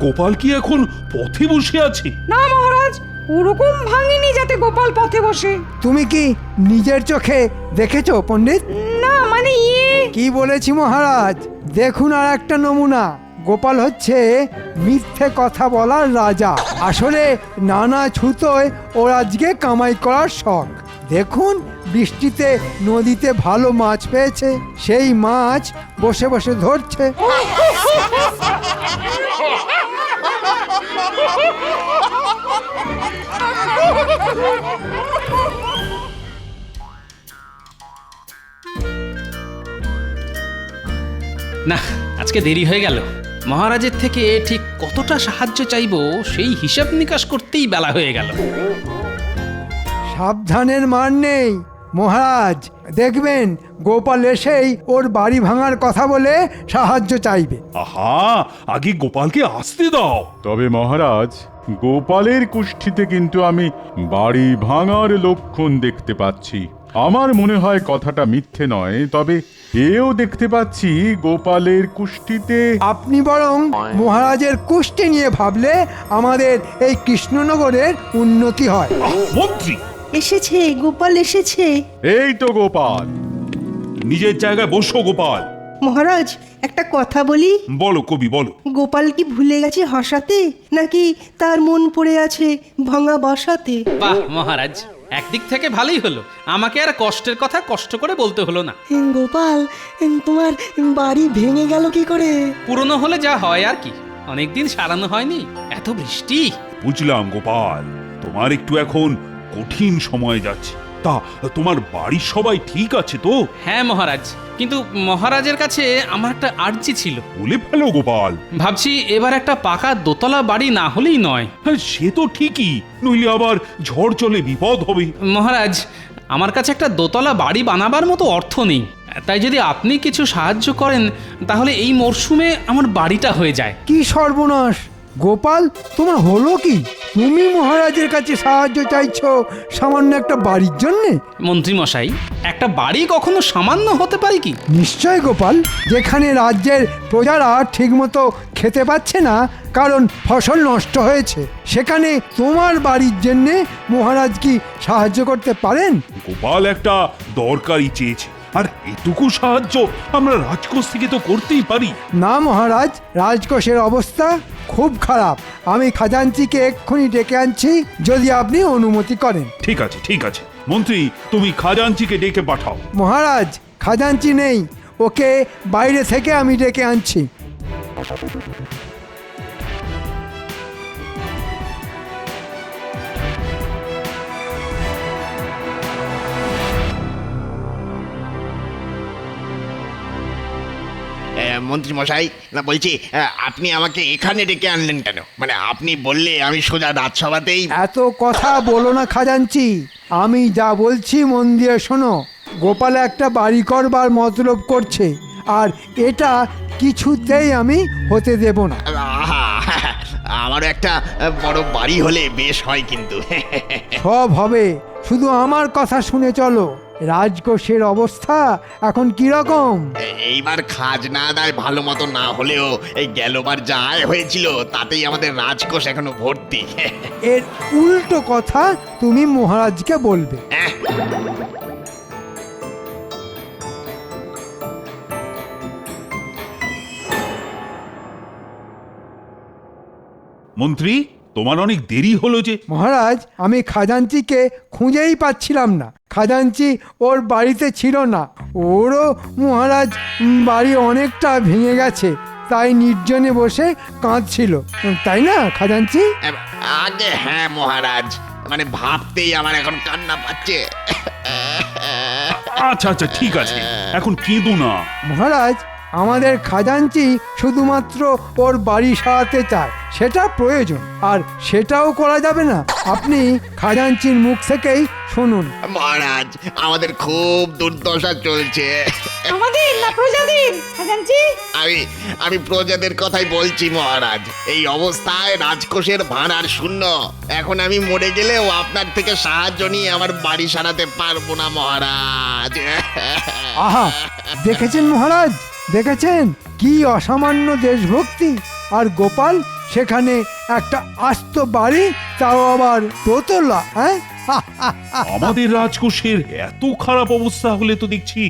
গোপাল কি এখন পথে বসে আছে? না মহারাজ, ওরকম ভাঙেনি যাতে গোপাল পথে বসে। তুমি কি নিজের চোখে দেখেছো পণ্ডিত? না মানে কি বলেছি মহারাজ, দেখুন আর একটা নমুনা। গোপাল হচ্ছে মিথ্যে কথা বলার রাজা। আসলে নানা ছুতোয় ওর আজকে কামাই করার শখ। দেখুন, বৃষ্টিতে নদীতে ভালো মাছ পেয়েছে, সেই মাছ বসে বসে ধরছে। না, আজকে দেরি হয়ে গেল। মহারাজের থেকে ঠিক কতটা সাহায্য চাইবো সেই হিসাব নিকাশ করতেই বেলা হয়ে গেল। সাবধানের মান নেই মহারাজ, দেখবেন গোপাল এসেই ওর বাড়ি ভাঙার কথা বলে সাহায্য চাইবে। আহা, আগে গোপালকে আসতে দাও। তবে মহারাজ, গোপালের কুষ্ঠিতে কিন্তু আমি বাড়ি ভাঙার লক্ষণ দেখতে পাচ্ছি। আমার মনে হয় কথাটা মিথ্যে নয়, তবে এও দেখতে পাচ্ছি গোপালের কুষ্ঠিতে। আপনি বরং মহারাজের কুষ্টি নিয়ে ভাবলে আমাদের এই কৃষ্ণনগরের উন্নতি হয়। মন্ত্রী এসেছে, গোপাল এসেছে। এই তো গোপাল। নিজের জায়গায় বসো গোপাল। মহারাজ, একটা কথা বলি। বলো কবি, বলো। গোপাল কি ভুলে গেছে হাসাতে, নাকি তার মন পড়ে আছে ভাঙা বাসাতে? বাহ মহারাজ, একদিক থেকে ভালোই হলো, আমাকে আর কষ্টের কথা কষ্ট করে বলতে হলো না। গোপাল, তোমার বাড়ি ভেঙে গেল কি করে? পুরনো হলে যা হয় আর কি, অনেকদিন সারানো হয়নি, এত বৃষ্টি। বুঝলাম গোপাল, তোমার একটু এখন কঠিন সময় যাচ্ছে। তা তোমার বাড়ির সবাই ঠিক আছে তো? হ্যাঁ মহারাজ, কিন্তু মহারাজের কাছে আমার একটা আর্জি ছিল। বলে ফেলো গোপাল। ভাবছি এবার একটা পাকা দোতলা বাড়ি না হলেই নয়। হ্যাঁ, সে তো ঠিকই, নইলে আবার ঝড় চলে বিপদ হবে। মহারাজ, আমার কাছে একটা দোতলা বাড়ি বানাবার মতো অর্থ নেই, তাই যদি আপনি কিছু সাহায্য করেন তাহলে এই মরশুমে আমার বাড়িটা হয়ে যায়। কি সর্বনাশ! গোপাল, তোমার হলো কি? তুমি মহারাজের কাছে সাহায্য চাইছো সামান্য একটা বাড়ির জন্য? মন্ত্রী মশাই, একটা বাড়ি কখনো সামান্য হতে পারে কি? নিশ্চয় গোপাল, যেখানে রাজ্যের প্রজারা ঠিকমতো খেতে পাচ্ছে না কারণ ফসল নষ্ট হয়েছে, সেখানে তোমার বাড়ির জন্যে মহারাজ কি সাহায্য করতে পারেন? গোপাল একটা দরকারি চেয়েছে, আর এটুকু সাহায্য আমরা রাজকোষ থেকে তো করতেই পারি। না মহারাজ, রাজকোষের অবস্থা খুব খারাপ। আমি খাজাঞ্চিকে এক্ষুনি ডেকে আনছি, যদি আপনি অনুমতি করেন। ঠিক আছে ঠিক আছে, মন্ত্রী তুমি খাজাঞ্চিকে ডেকে পাঠাও। মহারাজ, খাজাঞ্চি নেই, ওকে বাইরে থেকে আমি ডেকে আনছি। মন্ত্রী মশাই, না বলছি আপনি আমাকে এখানে ডেকে আনলেন কেন? মানে আপনি বললে আমি সোজা রাজসভাতেই। এত কথা বলো না খাজাঞ্চি, আমি যা বলছি মন দিয়ে শোনো। গোপাল একটা বাড়ি করবার মতলব করছে, আর এটা কিছুতেই আমি হতে দেব না। আহা, আমারও একটা বড় বাড়ি হলে বেশ হয় কিন্তু। সব হবে, শুধু আমার কথা শুনে চলো। রাজকোষের অবস্থা এখন কি রকম? এইবার খাজনা আদায় ভালো মতো না হলেও এই গেলবার যা আয় হয়েছিল তাতেই আমাদের রাজকোষ এখনো ভর্তি। এর উল্টো কথা তুমি মহারাজকে বলবে। মন্ত্রী, তোমার অনেক দেরি হলো যে। মহারাজ, আমি খাজাঞ্চিকে খুঁজেই পাচ্ছিলাম না। খাজাঞ্চি ওর বাড়িতে ছিল না। ওরও মহারাজ বাড়ি অনেকটা ভেঙে গেছে, তাই নির্জনে বসে কাঁদছিল, তাই না খাজাঞ্চি? আগে হ্যাঁ মহারাজ, মানে ভাবতেই আমার এখন কান্না পাচ্ছে। আচ্ছা আচ্ছা, ঠিক আছে, এখন কেঁদো না। মহারাজ, আমাদের খাজাঞ্চি শুধুমাত্র ওর বাড়ি সারাতে চায়, সেটা প্রয়োজন, আর সেটাও করা যাবে না। আপনি খাজাঞ্চির মুখ থেকেই শুনুন। মহারাজ, আমাদের খুব দুর্দশা চলছে। আমাদের না প্রজাদের খাজাঞ্চি? আমি প্রজাদের কথাই বলছি মহারাজ। এই অবস্থায় রাজকোষের ভাঁড়ার শূন্য। এখন আমি মরে গেলেও আপনার থেকে সাহায্য নিয়ে আমার বাড়ি সারাতে পারবো না মহারাজ। আহা, দেখেছেন মহারাজ, দেখেছেন কি অসামান্য দেশভক্তি? আর গোপাল সেখানে একটা আস্ত বাড়ি, তাও আবার দোতলা। হ্যাঁ, আমাদের রাজকোষের এত খারাপ অবস্থা হলে তো দেখছি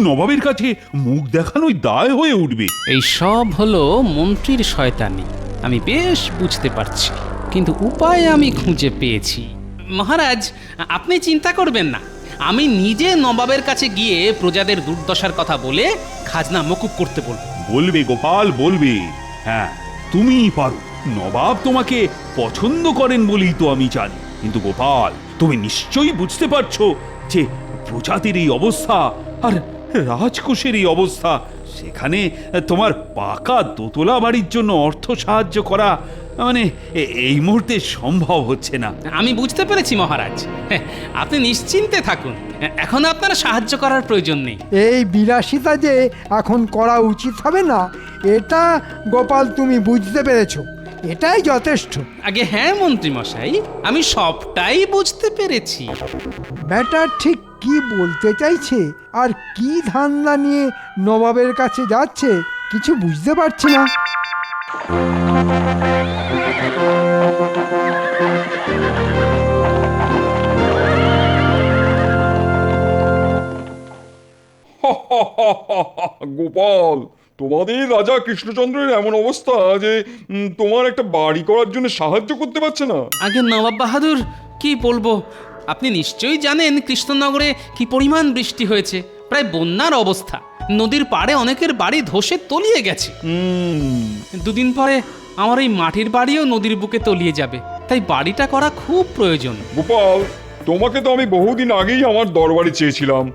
নবাবের কাছে মুখ দেখানোই দায় হয়ে উঠবে। এই সব হলো মন্ত্রীর শয়তানি, আমি বেশ বুঝতে পারছি, কিন্তু উপায় আমি খুঁজে পেয়েছি। মহারাজ, আপনি চিন্তা করবেন না, আমি নিজে নবাবের কাছে গিয়ে প্রজাদের দুর্দশার কথা বলে খাজনা মকুব করতে বলবো। বলবে গোপাল, বলবে। হ্যাঁ, তুমিই পারো। নবাব তোমাকে পছন্দ করেন বলেই তো আমি জানি। কিন্তু গোপাল, তুমি নিশ্চয়ই বুঝতে পারছো যে প্রজাতির এই অবস্থা আর রাজকোষের এই অবস্থা, সেখানে তোমার পাকা দোতলা বাড়ির জন্য অর্থ সাহায্য করা মানে এই মুহূর্তে সম্ভব হচ্ছে না। আমি বুঝতে পেরেছি মহারাজ, আপনি নিশ্চিন্তে থাকুন, এখন আপনার সাহায্য করার প্রয়োজন নেই। এই বিলাসিতা যে এখন করা উচিত হবে না, এটা গোপাল তুমি বুঝতে পেরেছো, এটাই যথেষ্ট। আগে হ্যাঁ মন্ত্রী মশাই, আমি সবটাই বুঝতে পেরেছি। ব্যাটা ঠিক কি বলতে চাইছে আর কি ধান্দা নিয়ে নবাবের কাছে যাচ্ছে কিছু বুঝতে পারছি না। গোপাল, তোমাদের রাজা কৃষ্ণচন্দ্রের এমন অবস্থা যে তোমার একটা বাড়ি করার জন্য সাহায্য করতে পারছে না। আগে নবাব বাহাদুর, কি বলবো, আপনি নিশ্চয়ই জানেন কৃষ্ণনগরে কি পরিমাণ বৃষ্টি হয়েছে, প্রায় বন্যার অবস্থা। নদীর পাড়ে অনেকের বাড়ি ধসে তলিয়ে গেছে। দুদিন পরে আমার এই মাটির বাড়িও নদীর বুকে তলিয়ে যাবে, তাই বাড়িটা করা খুব প্রয়োজন। গোপাল, তোমাকে তো আমি বহুদিন আগেই আমার দরবারে চেয়েছিলাম।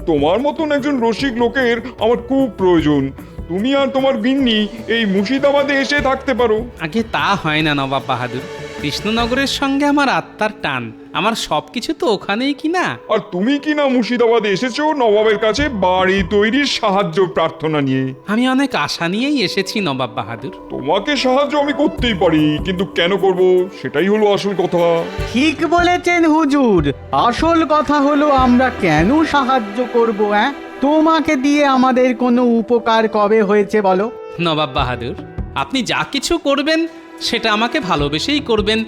তোমার মতন একজন রসিক লোকের আমার খুব প্রয়োজন। তুমি আর তোমার গিন্নি এই মুর্শিদাবাদে এসে থাকতে পারো। আগে তা হয় না নবাব বাহাদুর, কৃষ্ণনগরের সঙ্গে আমার আত্মার টান, আমার সবকিছু তো ওখানেই কিনা। আর তুমি কিনা মুর্শিদাবাদে এসেছো নবাবের কাছে বাড়ি তৈরির সাহায্য প্রার্থনা নিয়ে। আমি অনেক আশা নিয়েই এসেছি নবাব বাহাদুর। তোমাকে সাহায্য আমি করতেই পারি, কিন্তু কেন করব সেটাই হলো আসল কথা। ঠিক বলেছেন হুজুর, আসল কথা হলো আমরা কেন সাহায্য করব? হ্যাঁ, তোমাকে দিয়ে আমাদের কোনো উপকার কবে হয়েছে বলো? নবাব বাহাদুর, আপনি যা কিছু করবেন সেটা আমাকে ভালোবেসেই করবেন,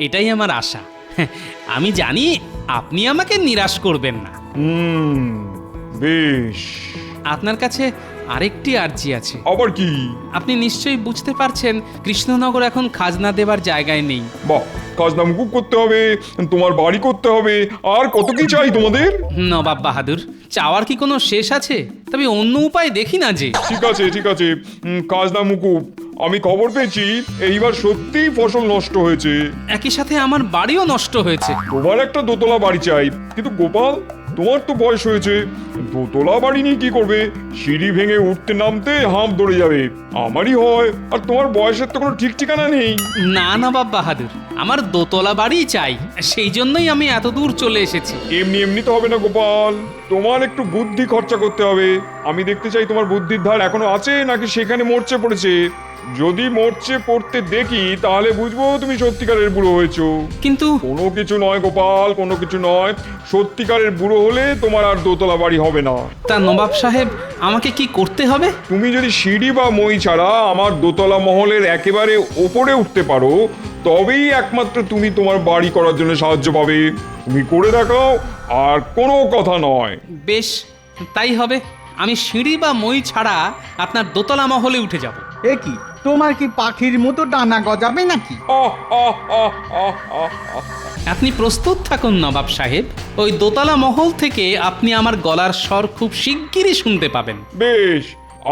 এটাই আমার আশা। আমি জানি আপনি আমাকে নিরাশ করবেন না। বেশ, আপনার কাছে আরেকটি আর্জি আছে। আবার কি? আপনি নিশ্চয়ই বুঝতে পারছেন কৃষ্ণনগর এখন খাজনা দেবার জায়গায় নেই। বাহ, খাজনা মুকুব করতে হবে, তোমার বাড়ি করতে হবে, আর কত কি চাই তোমাদের। নবাব বাহাদুর, চাওয়ার কি কোনো শেষ আছে? তবে অন্য উপায় দেখি না যে। ঠিক আছে ঠিক আছে, খাজনা মুকুব। আমি খবর পেয়েছি এইবার সত্যিই ফসল নষ্ট হয়েছে। একই সাথে আমার বাড়িও নষ্ট হয়েছে। তোমার একটা দোতলা বাড়ি চাই, কিন্তু গোপাল তোমার তো বয়স হয়েছে, দোতলা বাড়ি নিয়ে কি করবে? সিঁড়ি ভেঙে উঠতে নামতে হাঁপ ধরে যাবে। আমারই হয়, আর তোমার বয়সের তো কোনো ঠিক ঠিকানা নেই। না নবাব বাহাদুর, আমার দোতলা বাড়ি চাই, সেই জন্যই আমি এত দূর চলে এসেছি। এমনি এমনি তো হবে না গোপাল, তোমার একটু বুদ্ধি খরচা করতে হবে। আমি দেখতে চাই তোমার বুদ্ধির ধার এখনো আছে নাকি সেখানে মরচে পড়েছে। যদি মরচে পড়তে দেখি তাহলে বুঝবো তুমি সত্যিকারের বুড়ো হয়েছো। কিন্তু কোনো কিছু নয় গোপাল, কোনো কিছু নয়। সত্যিকারের বুড়ো হলে তোমার আর দোতলা বাড়ি হবে না। তা নবাব সাহেব, আমাকে কি করতে হবে? তুমি যদি সিঁড়ি বা মই ছাড়া আমার দোতলা মহলের একেবারে ওপরে উঠতে পারো, তবেই একমাত্র তুমি তোমার বাড়ি করার জন্য সাহায্য পাবে। তুমি করে দেখাও, আর কোনো কথা নয়। বেশ, তাই হবে। আমি সিঁড়ি বা মই ছাড়া আপনার দোতলা মহলে উঠে যাব। এ কি, তোমার কি পাখির মতো ডানা গজাবে নাকি? আপনি প্রস্তুত থাকুন নবাব সাহেব, ওই দোতলা মহল থেকে আপনি আমার গলার স্বর খুব শিগগিরই শুনতে পাবেন। বেশ,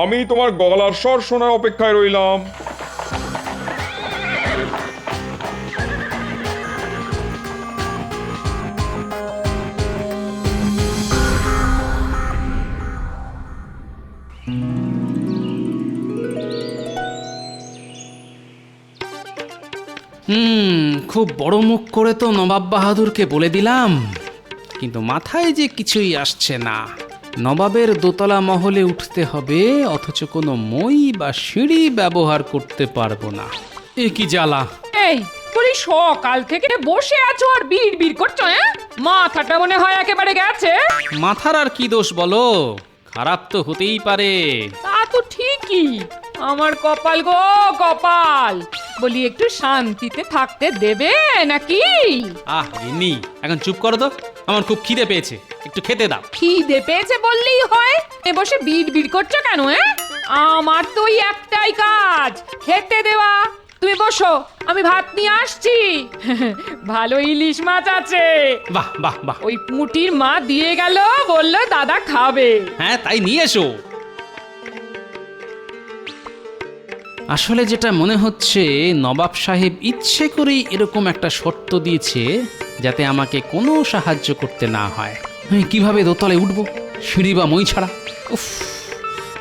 আমি তোমার গলার স্বর শোনার অপেক্ষায় রইলাম। খুব বড় মুখ করে তো নবাব বাহাদুরকে বলে দিলাম, কিন্তু মাথায় যে কিছুই আসছে না। নবাবের দোতলা মহলে উঠতে হবে, অথচ কোনো মই বা সিঁড়ি ব্যবহার করতে পারবো না। এ কি জ্বালা! এই বলি, সকাল থেকে বসে আছো আর বিড় বিড় করছো, হ্যাঁ? মাথাটা মনে হয় একেবারে গেছে। মাথার আর কি দোষ বলো, খারাপ তো হতেই পারে। তা তো ঠিকই, আমার কপাল গো কপাল। বলি, একটু শান্তিতে থাকতে দেবে নাকি? গিন্নি, এখন চুপ করো তো, আমার খুব খিদে পেয়েছে, একটু খেতে দাও। খিদে পেয়েছে বললেই হয়? এ বসে বিড় বিড় করছো কেন? আমার তো ওই একটাই কাজ, খেতে দেওয়া। তুমি বসো, আমি ভাত নিয়ে আসছি। ভালো ইলিশ মাছ আছে। বাহ বাহ বাহ! ওই পুঁটির মা দিয়ে গেল, বললো দাদা খাবে। হ্যাঁ, তাই নিয়ে এসো। আসলে যেটা মনে হচ্ছে, নবাব সাহেব ইচ্ছে করেই এরকম একটা শর্ত দিয়েছে যাতে আমাকে কোনো সাহায্য করতে না হয়। আমি কিভাবে দোতলায় উঠবো সিঁড়ি বা মই ছাড়া? উফ,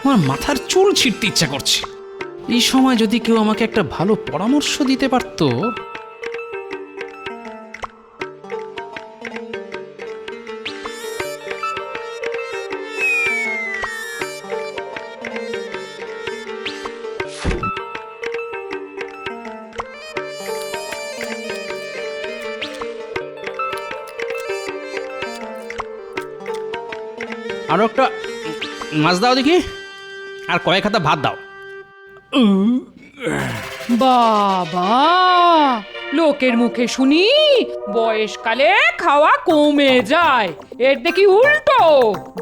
আমার মাথার চুল ছিঁড়তে ইচ্ছা করছে। এই সময় যদি কেউ আমাকে একটা ভালো পরামর্শ দিতে পারতো। আরো একটা মাছ দাও দেখি, আর কয়েক হাতা ভাত দাও। বাবা, লোকের মুখে শুনি বয়সকালে খাওয়া কমে যায়, এর দেখি উল্টো।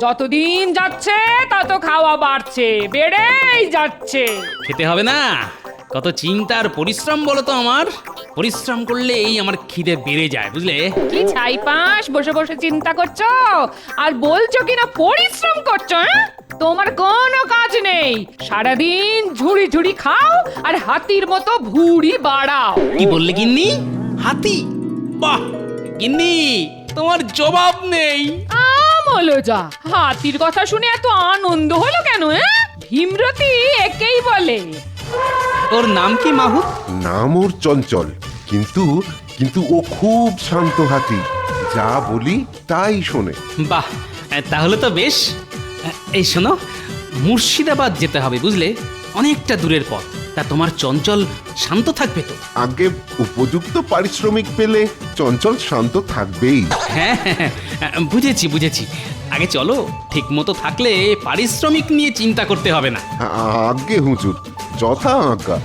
যতদিন যাচ্ছে তত খাওয়া বাড়ছে, বেড়েই যাচ্ছে। খেতে হবে না, কত চিন্তা আর পরিশ্রম বলো তো আমার। পরিশ্রম করলে এই আমার খিদে বেড়ে যায়, বুঝলে? কি ছাইপাশ বসে বসে চিন্তা করছো আর বলছো কিনা পরিশ্রম করছো? তোমার কোনো কাজ নেই, সারাদিন ঝুড়ি ঝুড়ি খাও আর হাতির মতো ভুঁড়ি বাড়াও। কি বললে গিন্নি? হাতি? বাহ গিন্নি, তোমার জবাব নেই। আমলো যা, হাতির কথা শুনে এত আনন্দ হলো কেন? ভীমরতি একেই বলে। ওর নাম কি মাহুত? নাম ওর চঞ্চল, কিন্তু কিন্তু ও খুব শান্ত হাতি, যা বলি তাই শোনে। বাহ, তাহলে তো বেশ। এই শোনো, মুর্শিদাবাদ যেতে হবে, বুঝলে? অনেকটা দূরের পথ। তা তোমার চঞ্চল শান্ত থাকবে তো? আগে উপযুক্ত পারিশ্রমিক পেলে চঞ্চল শান্ত থাকবেই। হ্যাঁ হ্যাঁ, বুঝেছি বুঝেছি। আগে চলো, ঠিক মতো থাকলে পারিশ্রমিক নিয়ে চিন্তা করতে হবে না। আজ্ঞে হুজুর, যথা আজ্ঞা।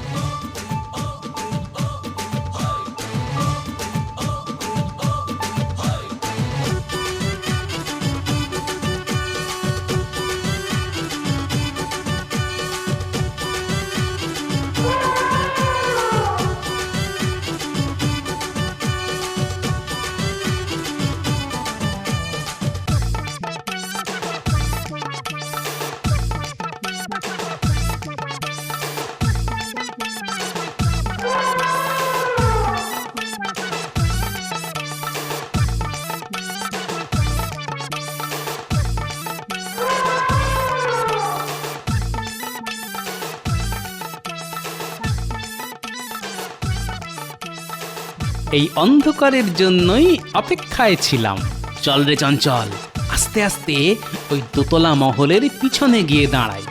এই অন্ধকারের জন্যই অপেক্ষায় ছিলাম। চল রে চঞ্চল, আস্তে আস্তে ওই দোতলা মহলের পিছনে গিয়ে দাঁড়াই।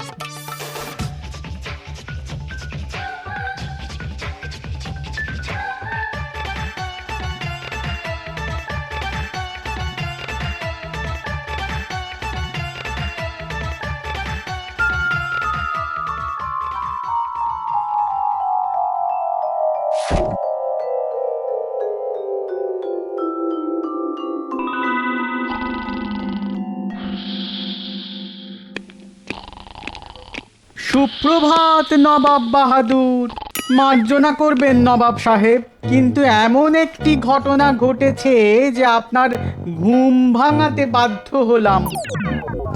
সুপ্রভাত নবাব বাহাদুর। মার্জনা করবেন নবাব সাহেব, কিন্তু এমন একটি ঘটনা ঘটেছে যে আপনার ঘুম ভাঙাতে বাধ্য হলাম।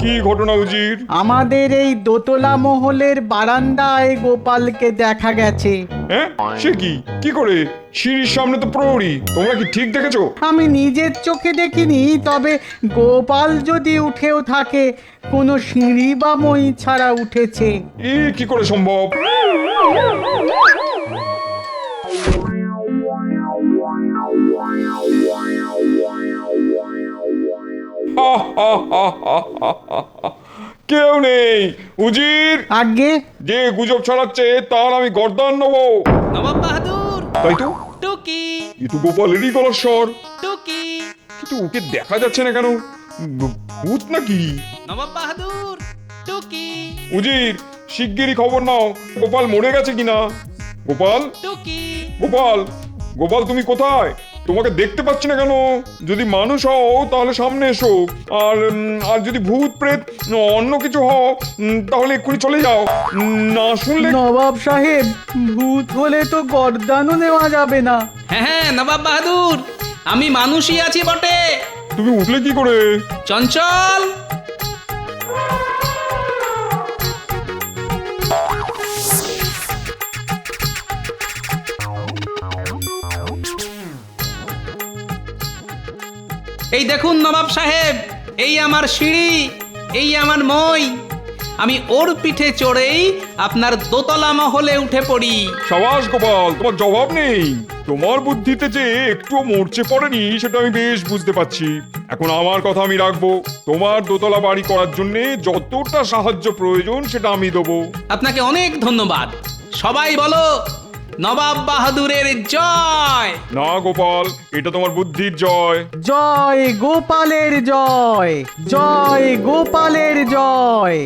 কি ঘটনা উজির? আমাদের এই দোতলা মহলের বারান্দায় গোপালকে দেখা গেছে। হ্যাঁ, সে কি? কি করে? সিঁড়ির সামনে তো প্রহরী, তোমরা কি ঠিক দেখেছো? আমি নিজের চোখে দেখিনি, তবে গোপাল যদি উঠেও থাকে কোনো সিঁড়ি বা মই ছাড়া উঠেছে। কি করে সম্ভব? কেউ নেই উজির। আগে যে গুজব ছড়াচ্ছে তার আমি গর্দান নেবো। নবাব বাহাদুর, তাই তো, টুকি এ তো গোপালেরই গলার স্বর, টুকি। কিন্তু ওকে দেখা যাচ্ছে না কেন? ভূত নাকি? নবাব বাহাদুর, টুকি উজির, শিগগিরই খবর নাও গোপাল মরে গেছে কিনা। গোপাল, টুকি। গোপাল, গোপাল তুমি কোথায়? তোমাকে দেখতে পাচ্ছি না কেন? যদি মানুষ হও তাহলে সামনে এসো, আর যদি ভূত প্রেত অন্য কিছু হও তাহলে এক্ষুনি চলে যাও। না শুনলে? নবাব সাহেব, ভূত হলে তো গর্দানও নেওয়া যাবে না। হ্যাঁ হ্যাঁ নবাব বাহাদুর, আমি মানুষই আছি বটে। তুমি উঠলে কি করে? চঞ্চল, এই দেখুন নবাব সাহেব, এই আমার সিঁড়ি, এই আমার মই। আমি ওর পিঠে চড়েই আপনার দোতলা মহলে উঠে পড়ি। সাবাস গোপাল, তোমার জবাব নেই। তোমার বুদ্ধিতে যে একটুও মরচে পড়েনি সেটা আমি বেশ বুঝতে পারছি। এখন আমার কথা আমি রাখবো। তোমার দোতলা বাড়ি করার জন্য যতটা সাহায্য প্রয়োজন সেটা আমি দেবো। আপনাকে অনেক ধন্যবাদ। সবাই বলো নবাব বাহাদুরের জয়। না গোপাল, এটা তোমার বুদ্ধির জয়। জয় গোপালের জয়, জয় গোপালের জয়।